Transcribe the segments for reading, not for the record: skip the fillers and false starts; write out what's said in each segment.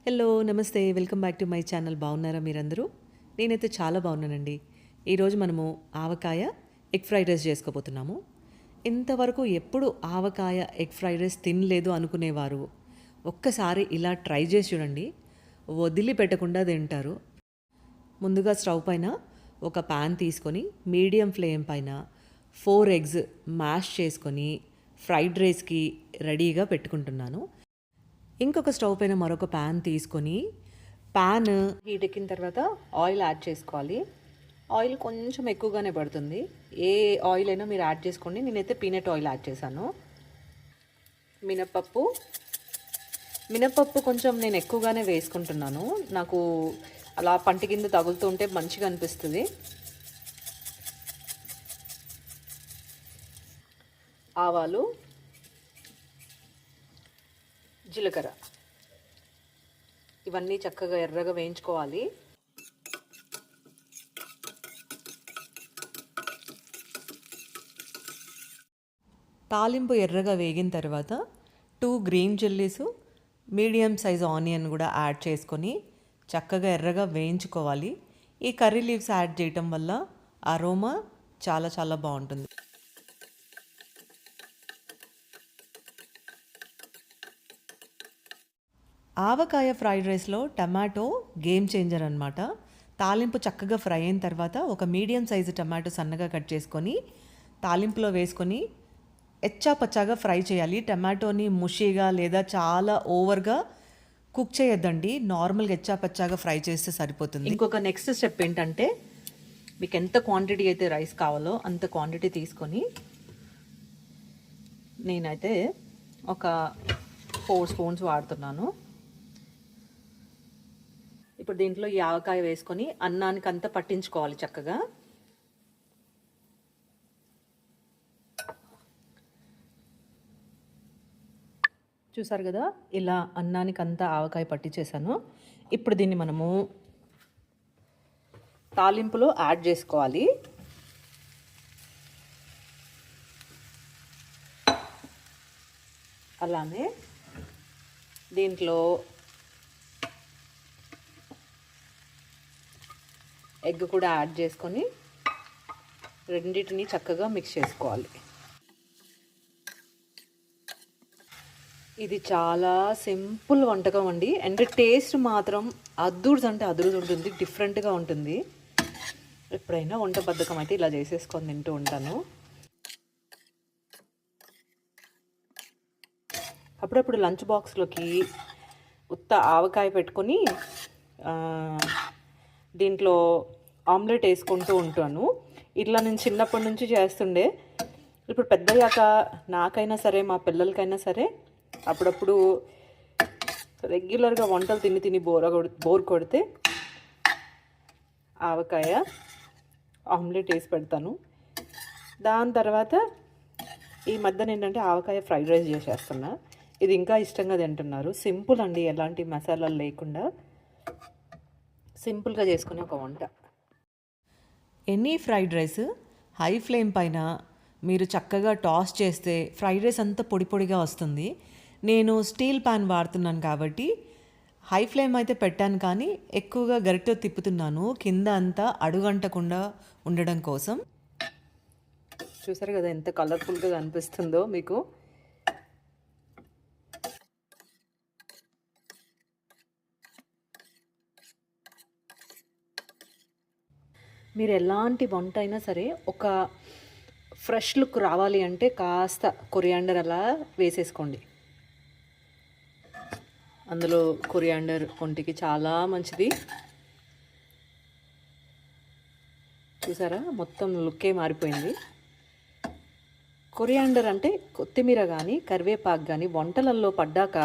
Hello నమస్తే welcome back to my channel. బాగున్నారా మీరందరూ? నేనైతే చాలా బాగున్నానండి. ఈరోజు మనము ఆవకాయ ఎగ్ ఫ్రైడ్ రైస్ చేసుకోబోతున్నాము. ఇంతవరకు ఎప్పుడు ఆవకాయ ఎగ్ ఫ్రైడ్ రైస్ తినలేదు అనుకునేవారు ఒక్కసారి ఇలా ట్రై చేసి చూడండి, వదిలిపెట్టకుండా తింటారు. ముందుగా స్టవ్ పైన ఒక ప్యాన్ తీసుకొని మీడియం ఫ్లేమ్ పైన 4 ఎగ్స్ మ్యాష్ చేసుకొని ఫ్రైడ్ రైస్కి రెడీగా పెట్టుకుంటున్నాను. ఇంకొక స్టవ్ పైన మరొక ప్యాన్ తీసుకొని ప్యాన్ హీట్ ఎక్కిన తర్వాత ఆయిల్ యాడ్ చేసుకోవాలి. ఆయిల్ కొంచెం ఎక్కువగానే పడుతుంది. ఏ ఆయిల్ అయినా మీరు యాడ్ చేసుకోండి. నేనైతే పీనట్ ఆయిల్ యాడ్ చేశాను. మినపప్పు కొంచెం నేను ఎక్కువగానే వేసుకుంటున్నాను. నాకు అలా పంటి కింద తగులుతుంటే మంచిగా అనిపిస్తుంది. ఆవాలు, జీలకర్ర ఇవన్నీ చక్కగా ఎర్రగా వేయించుకోవాలి. తాలింపు ఎర్రగా వేగిన తర్వాత 2 green chillies, medium size onion కూడా యాడ్ చేసుకొని చక్కగా ఎర్రగా వేయించుకోవాలి. ఈ కర్రీ లీవ్స్ యాడ్ చేయటం వల్ల అరోమా చాలా చాలా బాగుంటుంది. ఆవకాయ ఫ్రైడ్ రైస్లో టమాటో గేమ్ చేంజర్ అనమాట. తాలింపు చక్కగా ఫ్రై అయిన తర్వాత ఒక మీడియం సైజు టమాటో సన్నగా కట్ చేసుకొని తాలింపులో వేసుకొని పచ్చాగా ఫ్రై చేయాలి. టమాటోని ముషిగా లేదా చాలా ఓవర్గా కుక్ చేయొద్దండి. నార్మల్గా పచ్చాగా ఫ్రై చేస్తే సరిపోతుంది. ఇంకొక నెక్స్ట్ స్టెప్ ఏంటంటే, మీకు ఎంత క్వాంటిటీ అయితే రైస్ కావాలో అంత క్వాంటిటీ తీసుకొని నేనైతే ఒక 4 స్పూన్స్ వాడుతున్నాను. ఇప్పుడు దీంట్లో ఈ ఆవకాయ వేసుకొని అన్నానికి అంతా పట్టించుకోవాలి చక్కగా. చూసారు కదా, ఇలా అన్నానికి అంతా ఆవకాయ పట్టించేసాను. ఇప్పుడు దీన్ని మనము తాలింపులో యాడ్ చేసుకోవాలి. అలానే దీంట్లో ఎగ్ కూడా యాడ్ చేసుకొని రెండింటిని చక్కగా మిక్స్ చేసుకోవాలి. ఇది చాలా సింపుల్ వంటకం అండి. అండ్ టేస్ట్ మాత్రం అద్దుర్స్ అంటే అదురుది ఉంటుంది, డిఫరెంట్గా ఉంటుంది. ఎప్పుడైనా వంట బద్ధకం అయితే ఇలా చేసేసుకొని తింటూ ఉంటాను. అప్పుడప్పుడు లంచ్ బాక్స్లోకి ఉత్త ఆవకాయ పెట్టుకొని దీంట్లో ఆమ్లెట్ వేసుకుంటూ ఉంటాను. ఇట్లా నేను చిన్నప్పటి నుంచి చేస్తుండే. ఇప్పుడు పెద్దయ్యాక నాకైనా సరే మా పిల్లలకైనా సరే అప్పుడప్పుడు రెగ్యులర్గా వంటలు తిని బోర్ కొడితే ఆవకాయ ఆమ్లెట్ వేసి పెడతాను. దాని తర్వాత ఈ మధ్యన ఏంటంటే ఆవకాయ ఫ్రైడ్ రైస్ చేసేస్తున్నా. ఇది ఇంకా ఇష్టంగా తింటున్నారు. సింపుల్ అండి, ఎలాంటి మసాలాలు లేకుండా సింపుల్గా చేసుకునే ఒక వంట. Any fried rice high flame పైన మీరు చక్కగా టాస్ చేస్తే ఫ్రైడ్ రైస్ అంతా పొడి పొడిగా వస్తుంది. నేను స్టీల్ ప్యాన్ వాడుతున్నాను కాబట్టి హై ఫ్లేమ్ అయితే పెట్టాను, కానీ ఎక్కువగా గరిటెతో తిప్పుతున్నాను కింద అంతా అడుగంటకుండా ఉండడం కోసం. చూసారు కదా ఎంత కలర్ఫుల్గా కనిపిస్తుందో మీకు. మీరు ఎలాంటి వంట అయినా సరే ఒక ఫ్రెష్ లుక్ రావాలి అంటే కాస్త కొరియాండర్ అలా వేసేసుకోండి. అందులో కొరియాండర్ ఒంటికి చాలా మంచిది. చూసారా, మొత్తం లుక్కే మారిపోయింది. కొరియాండర్ అంటే కొత్తిమీర కానీ కరివేపాకు కానీ వంటలలో పడ్డాక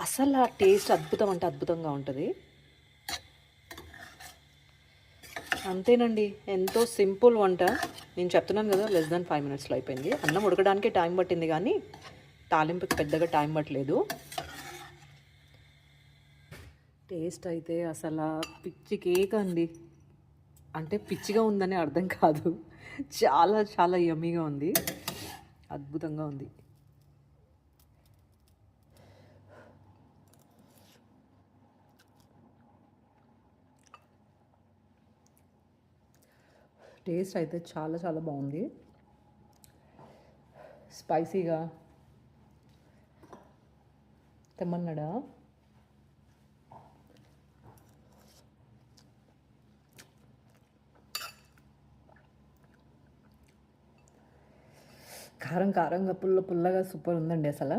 అసలు ఆ టేస్ట్ అద్భుతం అంటే అద్భుతంగా ఉంటుంది. అంతేనండి, ఎంతో సింపుల్ వంట. నేను చెప్తున్నాను కదా, లెస్ దాన్ 5 మినిట్స్లో అయిపోయింది. అన్నం ఉడకడానికి టైం పట్టింది, కానీ తాలింపుకి పెద్దగా టైం పట్టలేదు. టేస్ట్ అయితే అసలు పిచ్చి కేక్ అండి. అంటే పిచ్చిగా ఉందని అర్థం కాదు, చాలా చాలా యమ్మీగా ఉంది, అద్భుతంగా ఉంది. టేస్ట్ అయితే చాలా చాలా బాగుంది. స్పైసీగా తెమ్మన్నాడా. కారం కారంగా పుల్లగా సూపర్ ఉందండి అసలు.